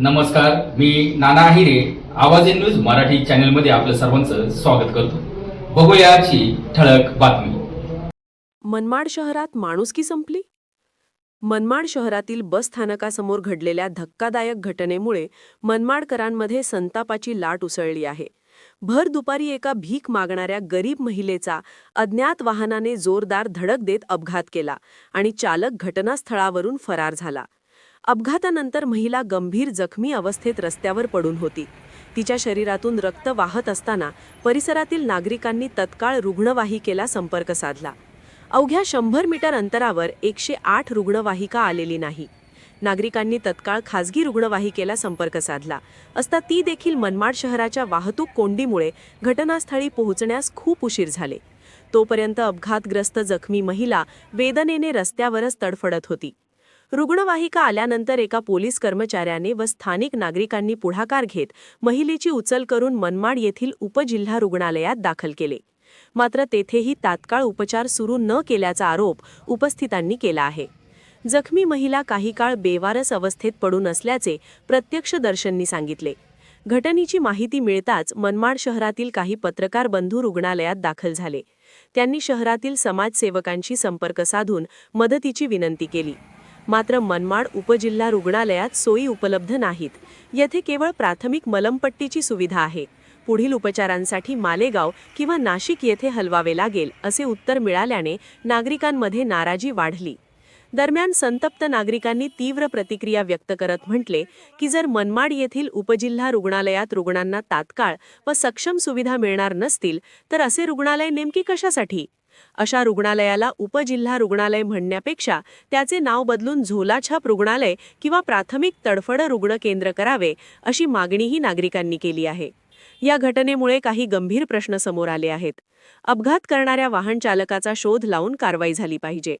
नमस्कार, मी नाना आहिरे. आवाज in news Marathi चॅनलमध्ये आपलं सर्वांचं स्वागत करतो. बघूया आजची ठळक बातमी. मनमाड शहरात माणुसकी संपली. मनमाड शहरातील बस स्थानकासमोर घडलेल्या धक्कादायक घटनेमुळे मनमाडकरांमध्ये संतापाची लाट उसळली आहे. भर दुपारी एका भीक मागणाऱ्या गरीब महिलेचा अज्ञात वाहनाने जोरदार धडक देत अपघात केला आणि चालक घटनास्थळावरून फरार झाला. अपघातानंतर महिला गंभीर जखमी अवस्थेत रस्त्यावर पडून होती. तिच्या शरीरातून रक्त वाहत असताना परिसरातील नागरिकांनी तत्काळ रुग्णवाहिकेला संपर्क साधला. अवघ्या 100 मीटर अंतरावर 108 रुग्णवाहिका आलेली नाही. नागरिकांनी तत्काळ खासगी रुग्णवाहिकेला संपर्क साधला असता ती देखील मनमाड शहराच्या वाहतूक कोंडीमुळे घटनास्थळी पोहोचण्यास खूप उशीर झाले. तोपर्यंत अपघातग्रस्त जखमी महिला वेदनेने रस्त्यावरच तडफडत होती. रुग्णवाहिका आल्यानंतर एका पोलीस कर्मचाऱ्याने व स्थानिक नागरिकांनी पुढाकार घेत महिलेची उचल करून मनमाड येथील उपजिल्हा रुग्णालयात दाखल केले. मात्र तेथेही तात्काळ उपचार सुरू न केल्याचा आरोप उपस्थितांनी केला आहे. जखमी महिला काही काळ बेवारस अवस्थेत पडून असल्याचे प्रत्यक्षदर्शींनी सांगितले. घटनेची माहिती मिळताच मनमाड शहरातील काही पत्रकार बंधू रुग्णालयात दाखल झाले. त्यांनी शहरातील समाजसेवकांशी संपर्क साधून मदतीची विनंती केली. मात्र मनमाड उपजिल्हा रुग्णालयात सोयी उपलब्ध नाहीत. येथे केवळ प्राथमिक मलमपट्टीची सुविधा आहे. पुढील उपचारांसाठी मालेगाव किंवा नाशिक येथे हलवावे लागेल असे उत्तर मिळाल्याने नागरिकांमध्ये नाराजी वाढली. दरम्यान संतप्त नागरिकांनी तीव्र प्रतिक्रिया व्यक्त करत म्हटले की जर मनमाड येथील उपजिल्हा रुग्णालयात रुग्णांना तात्काळ व सक्षम सुविधा मिळणार नसतील तर असे रुग्णालय नेमके कशासाठी? अशा रुग्णालयाला उपजिल्हा रुग्णालय म्हणण्यापेक्षा त्याचे नाव बदलून झोलाछाप रुग्णालय किंवा प्राथमिक तडफड रुग्ण केंद्र करावे अशी मागणीही नागरिकांनी केली आहे. या घटनेमुळे काही गंभीर प्रश्न समोर आले आहेत. अपघात करणाऱ्या वाहन चालकाचा शोध लावून कारवाई झाली पाहिजे.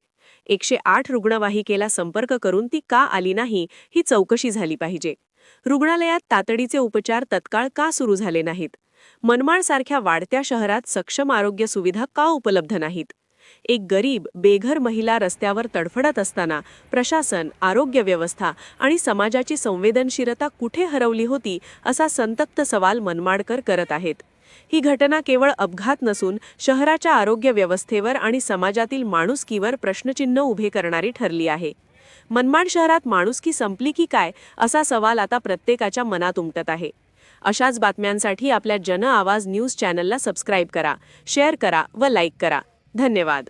108 रुग्णवाहिकेला संपर्क करून ती का आली नाही ही चौकशी झाली पाहिजे. रुग्णालयात तातडीचे उपचार तत्काळ का सुरू झाले नाहीत? मनमाडसारख्या वाढत्या शहरात सक्षम आरोग्य सुविधा का उपलब्ध नाहीत? एक गरीब बेघर महिला रस्त्यावर तडफडत असताना प्रशासन, आरोग्य व्यवस्था आणि समाजाची संवेदनशीलता कुठे हरवली होती असा संतप्त सवाल मनमाडकर करत आहेत. ही घटना केवळ अपघात नसून शहराच्या आरोग्य व्यवस्थेवर आणि समाजातील माणुसकीवर प्रश्नचिन्ह उभे करणारी ठरली आहे. मनमाड शहरात माणुसकी संपली की काय असा सवाल आता प्रत्येकाच्या मनात उमटत आहे. अशाच बातम्यांसाठी आपल्या जन आवाज न्यूज चॅनलला सबस्क्राईब करा, शेअर करा व लाईक करा. धन्यवाद.